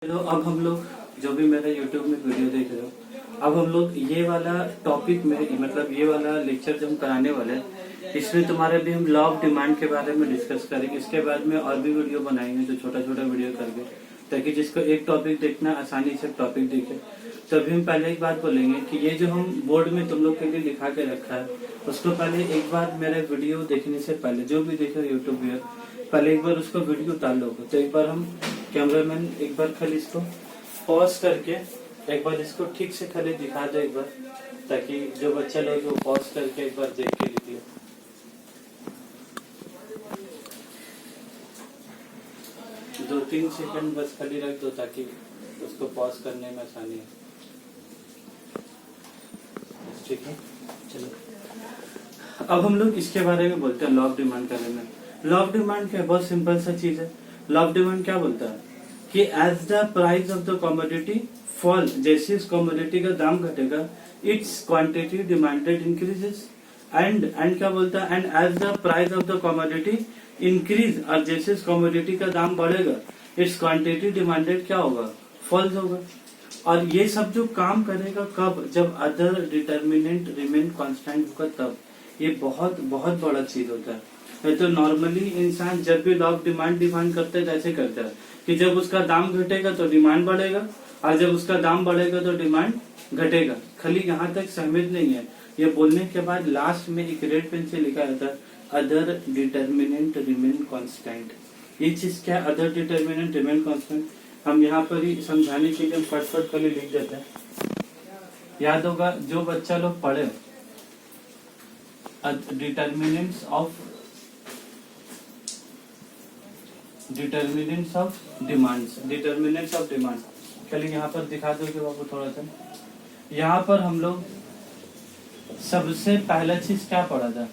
तो अब हम लोग जो भी मेरे YouTube में वीडियो देख रहे हो, अब हम लोग ये वाला टॉपिक में मतलब ये वाला लेक्चर जो हम कराने वाले हैं, इसमें तुम्हारे भी हम लॉ ऑफ डिमांड के बारे में डिस्कस करेंगे। इसके बाद में और भी वीडियो बनाएंगे जो छोटा छोटा वीडियो करके, ताकि जिसको एक टॉपिक देखना आसानी से टॉपिक देखे। तो अभी हम पहले एक बात बोलेंगे कि ये जो हम बोर्ड में तुम लोग के लिए लिखा के रखा है, उसको पहले एक बार मेरे वीडियो देखने से पहले जो भी देखे यूट्यूब में, पहले एक बार उसको वीडियो उतार लोगे। तो एक बार हम कैमरामैन एक बार खाली इसको पॉज करके एक बार इसको ठीक से खाली दिखा दो एक बार, ताकि जो बच्चा लोग वो पॉज करके एक बार देख के लिखिए। दो तीन सेकंड बस खाली रख दो ताकि उसको पॉज करने में आसानी है। ठीक है, चलो अब हम लोग इसके बारे में बोलते हैं, लॉ ऑफ डिमांड के बारे में। लॉ ऑफ डिमांड क्या, बहुत सिंपल सा चीज है। लॉ ऑफ डिमांड क्या बोलता है कि as the price of the commodity fall, जैसे इस कमोडिटी का दाम घटेगा, it's quantity demanded increases. And क्या बोलता है, and as the price of the commodity increase, और जैसे इस कमोडिटी का दाम बढ़ेगा, इट्स क्वांटिटी डिमांडेड क्या होगा, फॉल्स होगा। और ये सब जो काम करेगा कब, जब अदर डिटर्मिनेंट रिमेन कांस्टेंट होगा तब। ये बहुत बहुत बड़ा चीज होता है। तो नॉर्मली इंसान जब भी लॉ ऑफ डिमांड करते हैं तो ऐसे करता है कि जब उसका दाम घटेगा तो डिमांड बढ़ेगा, और जब उसका दाम बढ़ेगा तो डिमांड घटेगा। खाली यहाँ तक सहमत नहीं है। ये बोलने के बाद लास्ट में एक रेड पेन से लिखा जाता है अदर डिटर्मिनेंट रिमेन कांस्टेंट। ये चीज क्या, अदर डिटर्मिनेंट रिमेन कांस्टेंट, हम यहाँ पर ही समझाने के लिए फटफट कर लिख देते हैं। याद होगा जो बच्चा लोग पढ़े determinants of demands of demand. चलिए यहाँ पर दिखा दो कि बाबू थोड़ा सा। यहाँ पर हम लोग सबसे पहला चीज क्या पढ़ा था,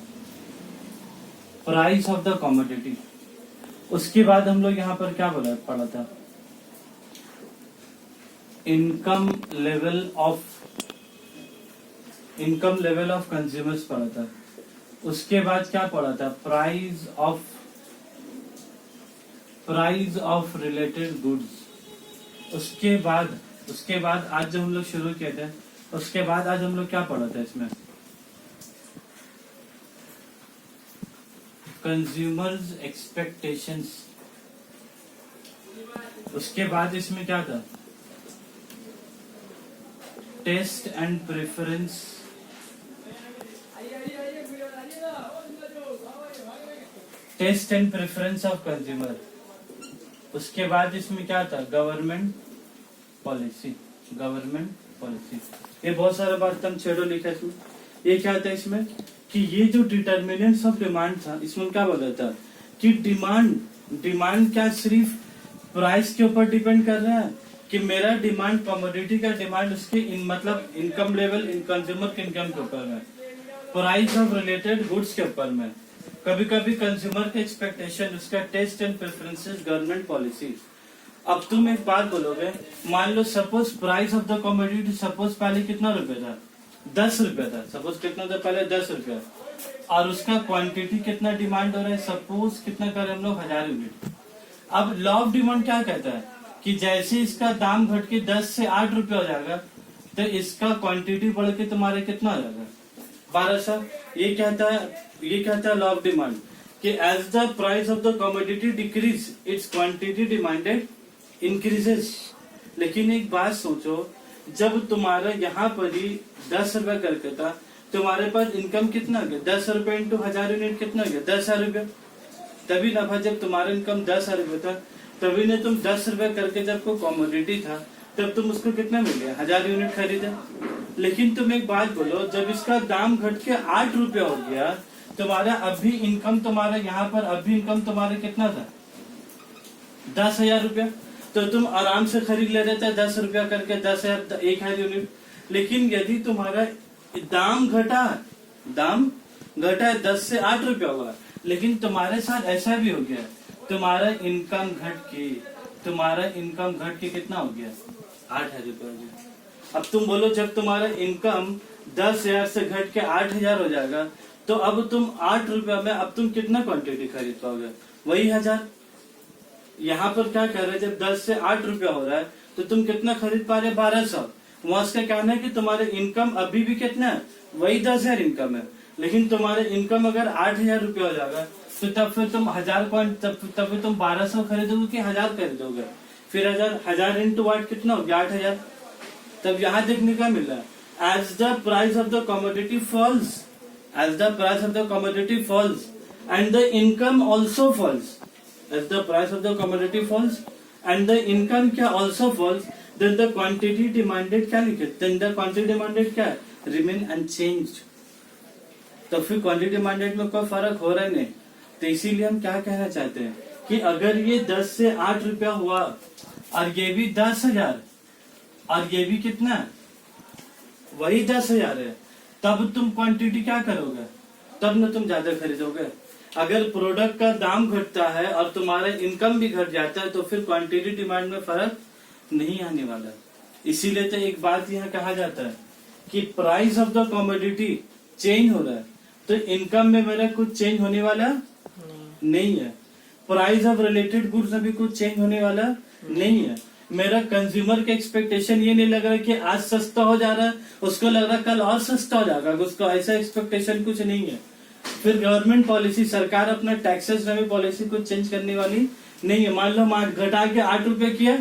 प्राइस ऑफ द कमोडिटी। उसके बाद हम लोग यहाँ पर क्या पढ़ा था, इनकम लेवल ऑफ कंज्यूमर्स पढ़ा था। उसके बाद क्या पढ़ा था, प्राइस ऑफ रिलेटेड गुड्स। उसके बाद आज जो हम लोग शुरू किए थे, उसके बाद आज हम लोग क्या पढ़ा था इसमें, कंज्यूमर्स एक्सपेक्टेशंस। उसके बाद इसमें क्या था, taste and preference. Taste and preference of consumer. उसके बाद इसमें क्या था, गवर्नमेंट पॉलिसी। ये बहुत सारा बात हम छेड़ो लिखा इसमें। ये क्या था इसमें कि ये जो डिटर्मिनेंट्स ऑफ डिमांड था, इसमें क्या बोला था कि डिमांड क्या सिर्फ प्राइस के ऊपर डिपेंड कर रहा है, कि मेरा डिमांड कमोडिटी का डिमांड उसके मतलब इनकम लेवल कंज्यूमर के इनकम के ऊपर में, प्राइस ऑफ रिलेटेड गुड्स के ऊपर में, कभी कभी कंज्यूमर के एक्सपेक्टेशन, उसका test and preferences, government policy. अब तुम एक बात बोलोगे, मान लो suppose price of the commodity suppose पहले कितना रुपए था, 10 रुपया था। सपोज कितना था पहले, 10 रुपया, और उसका क्वांटिटी कितना डिमांड हो रहा है, सपोज कितना करें हम लोग, 1000 यूनिट। अब लॉ ऑफ डिमांड क्या कहता है कि जैसे इसका दाम घट के 10 से 8 रुपया हो जाएगा, तो इसका क्वांटिटी बढ़ के तुम्हारे कितना हो जाएगा, 1200। ये कहता है लॉ ऑफ डिमांड कि as the price of the commodity decreases, its quantity demanded increases. लेकिन एक बात सोचो, जब तुम्हारा यहाँ पर ही 10 रुपया करके था, तुम्हारे पास इनकम कितना गया, 10 रुपए इंटू 1000 यूनिट कितना गया, 10,000 रुपया। तभी नफा, जब तुम्हारा इनकम 10,000 रुपया था, तभी ने तुम 10 रुपया करके जब को कमोडिटी था, तब तुम उसको कितना मिल गया, 1000 यूनिट खरीदा। लेकिन तुम एक बात बोलो, जब इसका दाम घट के 8 रुपया हो गया, तुम्हारा अभी इनकम तुम्हारा यहाँ पर अभी इनकम तुम्हारा कितना था, 10,000 रुपया। तो तुम आराम से खरीद ले रहे थे 10 रुपया करके 10,000 1,000 यूनिट। लेकिन यदि तुम्हारा दाम घटा 10 से 8 रुपया हुआ, लेकिन तुम्हारे साथ ऐसा भी हो गया, तुम्हारा इनकम घट के कितना हो गया, 8,000 रुपया हो गया। अब तुम बोलो, जब तुम्हारा इनकम 10,000 से घट के 8,000 हो जाएगा, तो अब तुम 8 रुपया में अब तुम कितना क्वांटिटी खरीद पाओगे, वही 1000। यहाँ पर क्या कर रहे हैं, जब 10 से 8 रुपया हो रहा है, तो तुम कितना खरीद पा रहे? 1200। वहां उसका कहना है कि तुम्हारे इनकम अभी भी कितना है? वही 10,000 इनकम है, लेकिन तुम्हारे इनकम अगर 8,000 रुपया हो जाएगा तो तब फिर तुम 1000 पॉइंट तब फिर तुम 1200 खरीदोगे कि 1000 खरीदोगे? फिर 1000 इंटू 8 कितना हो गया? 8000। तब यहाँ देखने का मिल रहा है as the price of the commodity falls, as the price of the commodity falls and the income also falls, as the price of the commodity falls and the income क्या also falls, then the quantity demanded क्या लिखे? Then the quantity demanded क्या है? Remain unchanged. तो फिर quantity demanded में कोई फर्क हो रहा है नहीं। तो इसीलिए हम क्या कहना चाहते हैं कि अगर ये 10 से 8 रुपया हुआ और ये भी 10,000 और ये भी कितना है? वही 10,000 है, तब तुम क्वांटिटी क्या करोगे? तब न तुम ज्यादा खरीदोगे। अगर प्रोडक्ट का दाम घटता है और तुम्हारा इनकम भी घट जाता है तो फिर क्वांटिटी डिमांड में फर्क नहीं आने वाला। इसीलिए तो एक बात यहाँ कहा जाता है कि price of the commodity change हो रहा है तो इनकम में मेरा कुछ चेंज होने वाला नहीं है। प्राइस ऑफ रिलेटेड गुड्स में भी कुछ चेंज होने वाला नहीं है। मेरा कंज्यूमर का एक्सपेक्टेशन ये नहीं लग रहा कि आज सस्ता हो जा रहा है, उसको लग रहा है कल और सस्ता हो जाएगा, उसको ऐसा एक्सपेक्टेशन कुछ नहीं है। फिर गवर्नमेंट पॉलिसी, सरकार अपना टैक्सेस में भी पॉलिसी कुछ चेंज करने वाली नहीं है। मान लो हम घटा के 8 रुपए किया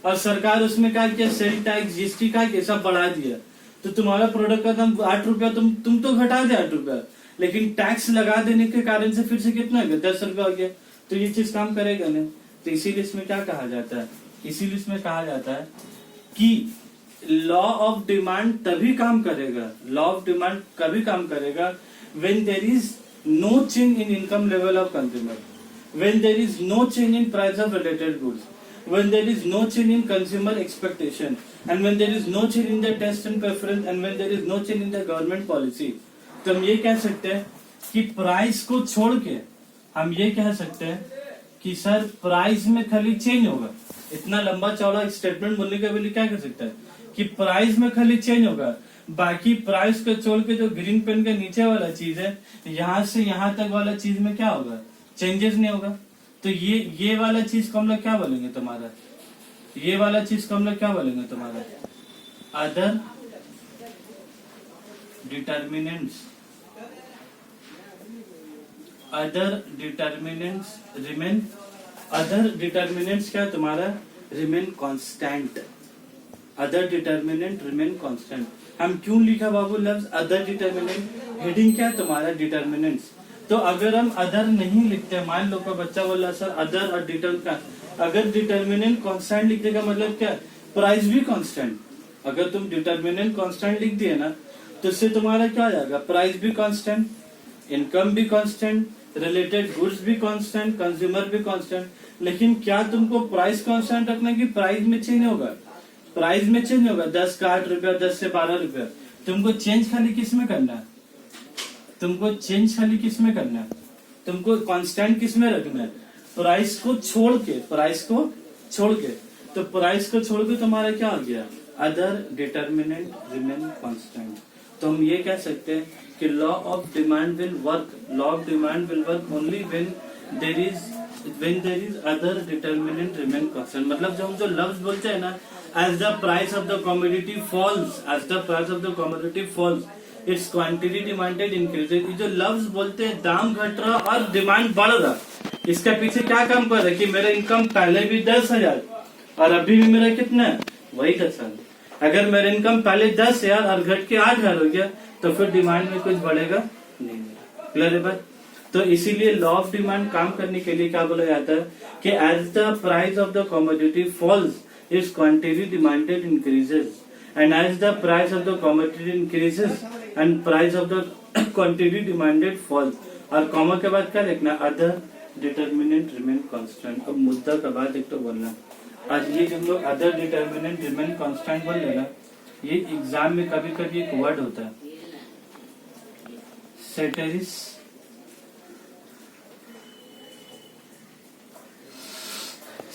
और सरकार उसमें क्या किया? सेल टैक्स, जीएसटी का सब बढ़ा दिया, तो तुम्हारा प्रोडक्ट का दाम 8 रुपया तुम तो घटा दे 8 रुपया, लेकिन टैक्स लगा देने के कारण से फिर से कितना हो गया? 10 रुपया हो गया। तो ये चीज काम करेगा नहीं। तो इसीलिए इसमें क्या कहा जाता है? इसीलिए इसमें कहा जाता है कि लॉ ऑफ डिमांड तभी काम करेगा, लॉ ऑफ डिमांड कभी काम करेगा when there is no change in income level of consumer, when there is no change in price of related goods, when there is no change in consumer expectation, and when there is no change in the taste and preference, and when there is no change in the government policy। तो हम ये कह सकते हैं कि price को छोड़ के हम ये कह सकते हैं कि सर प्राइस में खाली चेंज होगा। इतना लंबा चौड़ा स्टेटमेंट बोलने के लिए क्या कर सकता है कि प्राइस में खाली चेंज होगा, बाकी प्राइस को छोड़ के जो ग्रीन पेन के नीचे वाला चीज है यहाँ से यहाँ तक वाला चीज में क्या होगा? चेंजेस नहीं होगा। तो ये वाला चीज को हम लोग क्या बोलेंगे तुम्हारा? ये वाला चीज को हम लोग क्या बोलेंगे तुम्हारा? Other determinants, other determinants remain, other determinants क्या तुम्हारा? Remain constant, other determinant remain constant. हम क्यों लिखा बाबू लफ्ज अदर डिटर्मिनेंट? हेडिंग क्या तुम्हारा? डिटर्मिनेंट्स। तो अगर हम अदर नहीं लिखते, मान लो कोई बच्चा बोला सर अदर और डिटर्मिनेंट, अगर डिटर्मिनेंट कांस्टेंट लिख देगा मतलब क्या? प्राइस भी कांस्टेंट। अगर तुम डिटर्मिनेंट कांस्टेंट लिख दिए ना तो इससे तुम्हारा क्या आ जाएगा? प्राइस भी कांस्टेंट, इनकम भी कांस्टेंट, रिलेटेड गुड्स भी कांस्टेंट, कंज्यूमर भी कांस्टेंट। लेकिन क्या तुमको प्राइस कांस्टेंट रखना कि प्राइस में चेंज होगा? प्राइस में चेंज होगा, 10 का 8 रुपया, 10 से 12 रुपया। तुमको चेंज खाली किस में करना है? तुमको चेंज खाली किस में करना है? तुमको कांस्टेंट किस में रखना है? प्राइस को छोड़ के, प्राइस को छोड़ के। तो प्राइस को छोड़ के तुम्हारा क्या हो गया? Other determinant remain constant. तो हम ये कह सकते हैं कि law of demand will work, law of demand will work only when there is other determinant remain constant. मतलब जब हम जो लफ्ज बोलते हैं ना, as the price of the commodity falls, as the price of the commodity falls, its quantity demanded increases। ये जो लफ्ज बोलते हैं दाम घट रहा और डिमांड बढ़ रहा, इसका पीछे क्या काम कर रहा है कि मेरा इनकम पहले भी 10,000 और अभी भी मेरा कितना है? वही 10,000। अगर मेरा इनकम पहले 10,000 और घट के 8,000 हो गया तो फिर डिमांड में कुछ बढ़ेगा नहीं। क्लियर है बात? तो इसीलिए लॉ ऑफ डिमांड काम करने के लिए क्या बोला जाता है कि as the price of the commodity falls its quantity demanded increases, and as the price of the commodity increases and price of the quantity demanded falls। और कॉमा के बाद क्या लिखना? Other determinant remain constant. अब मुद्दा के बाद एक तो बोलना, आज ये जब लोग अदर डिटर्मिनेंट रिमेन कांस्टेंट बोल रहे ना, ये एग्जाम में कभी कभी एक वर्ड होता है सेटेरिस,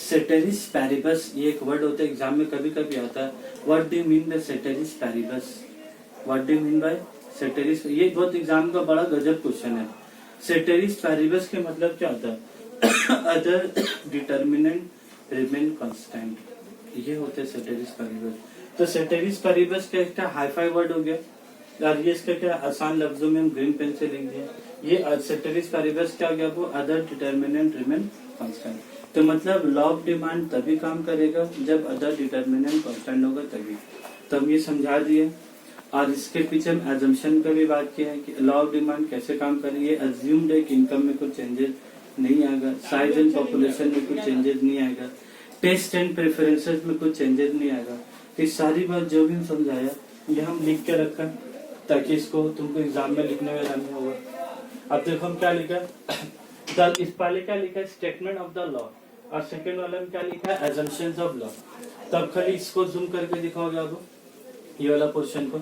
सेटेरिस पैरिबस। ये एक वर्ड होता है एग्जाम में कभी कभी आता है। What do you mean by ceteris paribus? What do you mean by ceteris? ये बहुत एग्जाम का बड़ा गजब क्वेश्चन है। सेटेरिस पैरिबस के मतलब क्या होता है? Other determinant remain constant. ये होते हैं सेटेरिस पैरिबस। तो सेटेरिस पैरिबस का एक हाईफाई वर्ड हो गया और ये इसका क्या आसान लफ्जों में हम ग्रीन पेन से लिख दिए। ये सेटेरिस पैरिबस क्या हो गया वो अदर डिटर्मिनेंट रिमेन कांस्टेंट। तो मतलब लॉ ऑफ डिमांड तभी काम करेगा जब अदर डिटर्मिनेंट कांस्टेंट होगा तभी। तो हम ये समझा दिए और इसके पीछे हम एजम्पशन पे भी बात किया है कि लॉ ऑफ डिमांड कैसे काम करेगी। ये अज्यूम्ड है कि इनकम में कुछ चेंजेस नहीं आएगा, साइज एंड पॉपुलेशन में कुछ चेंजेस नहीं आएगा, टेस्ट एंड प्रेफरेंसेस में कुछ चेंजेस नहीं आएगा। तो सारी बात जो भी हम समझाया ये हम लिख के रखा ताकि इसको तुमको एग्जाम में लिखने में आसानी होगा। अब देखो हम क्या लिखा इस पहले क्या लिखा है स्टेटमेंट ऑफ द लॉ और सेकंड वाले में क्या लिखा है एजम्पशंस ऑफ लॉ। तब खाली इसको जूम करके दिखाओगे आपको ये वाला पोर्शन को।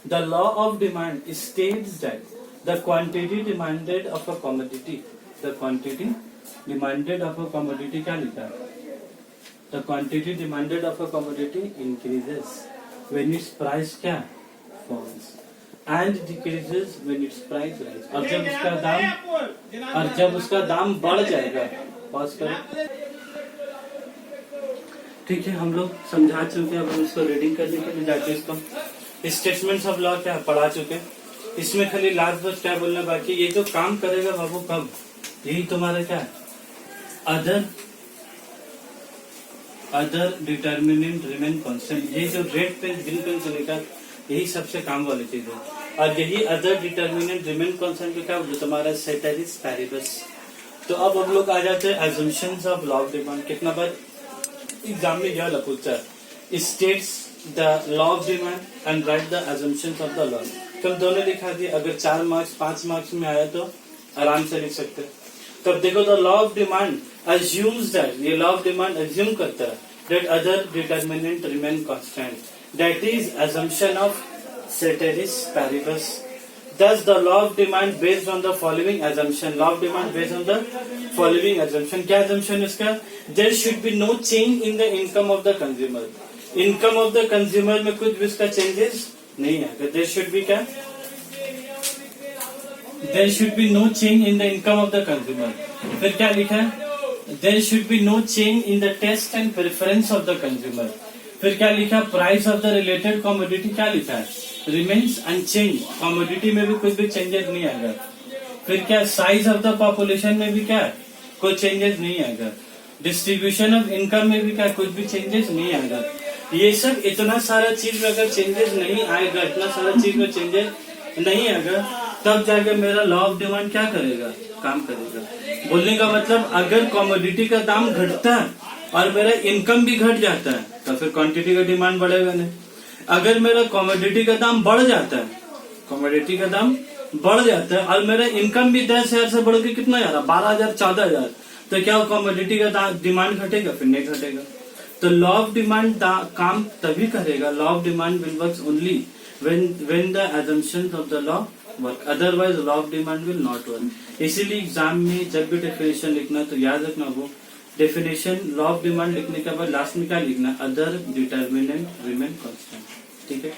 The law of demand states that the quantity demanded of a commodity, the quantity demanded of a commodity क्या लिखा है the quantity demanded of a commodity increases when its price क्या falls and decreases when its price rise. और जब उसका दाम बढ़ जाएगा, पॉज करो, ठीक है हम लोग समझा चुके हैं। अब हम इसको रीडिंग करने के लिए जाके इसको स्टेटमेंट्स ऑफ लॉ क्या पढ़ा चुके हैं। इसमें खाली लास्ट बस क्या बोलना बाकी, ये जो काम करेगा बाबू कब, यही तुम्हारा क्या है अदर डिटर्मिनेंट रिमेन कांस्टेंट। ये जो रेड पेन ग्रीन पेन से लिखा यही सबसे काम वाली चीज है। और यही अदर डिटर्मिनेंट रिमेन कांस्टेंट क्या जो तुम्हारा सेटेरिस पैरिबस। तो अब हम लोग आ जाते हैं assumptions of law of demand. कितना बार एग्जाम में यह पूछा है states the law of demand and right the assumptions of the law. तुम दोनों लिखा दिए, अगर 4 मार्क्स 5 मार्क्स में आया तो आराम से लिख सकते। तब देखो the law of demand assumes that, ये लॉ ऑफ डिमांड अज्यूम करता है that other determinant remain constant, that is assumption of ceteris paribus. Thus the law of demand based on the following assumption, law of demand based on the following assumption। क्या assumption इसका, there should be no change in the income of the consumer, income of the consumer में कुछ भी इसका changes नहीं आएगा। there should be क्या, there should be no change in the income of the consumer। फिर क्या लिखा है there should be no change in the taste and preference of the consumer। फिर क्या लिखा price of the related commodity क्या लिखा है रिमेन्स अनचेंज, कमोडिटी में भी कुछ भी चेंजेस नहीं आएगा। फिर क्या साइज ऑफ द पॉपुलेशन में भी क्या कोई चेंजेस नहीं आएगा। डिस्ट्रीब्यूशन ऑफ इनकम में भी क्या कुछ भी चेंजेस नहीं आएगा। ये सब इतना सारा चीज में अगर चेंजेस नहीं आएगा, इतना सारा चीज में चेंजेस नहीं आएगा, तब जाकर मेरा लॉ ऑफ डिमांड क्या करेगा काम करेगा। बोलने का मतलब अगर कमोडिटी का दाम घटता है और मेरा इनकम भी घट जाता है तो फिर क्वांटिटी का डिमांड बढ़ेगा नहीं। अगर मेरा कमोडिटी का दाम बढ़ जाता है, कमोडिटी का दाम बढ़ जाता है और मेरा इनकम भी 10,000 से बढ़ के कितना जा रहा 12,000 14,000, तो क्या कमोडिटी का डिमांड घटेगा फिर नहीं घटेगा। तो लॉ ऑफ डिमांड काम तभी करेगा, law of demand will work only when the assumptions of the law work, otherwise law of demand will not work. इसीलिए एग्जाम में जब भी डेफिनेशन लिखना तो याद रखना वो डेफिनेशन लॉ ऑफ डिमांड लिखने के बाद लास्ट में क्या लिखना अदर डिटर्मिनेंट रिमेन कांस्टेंट। ठीक है।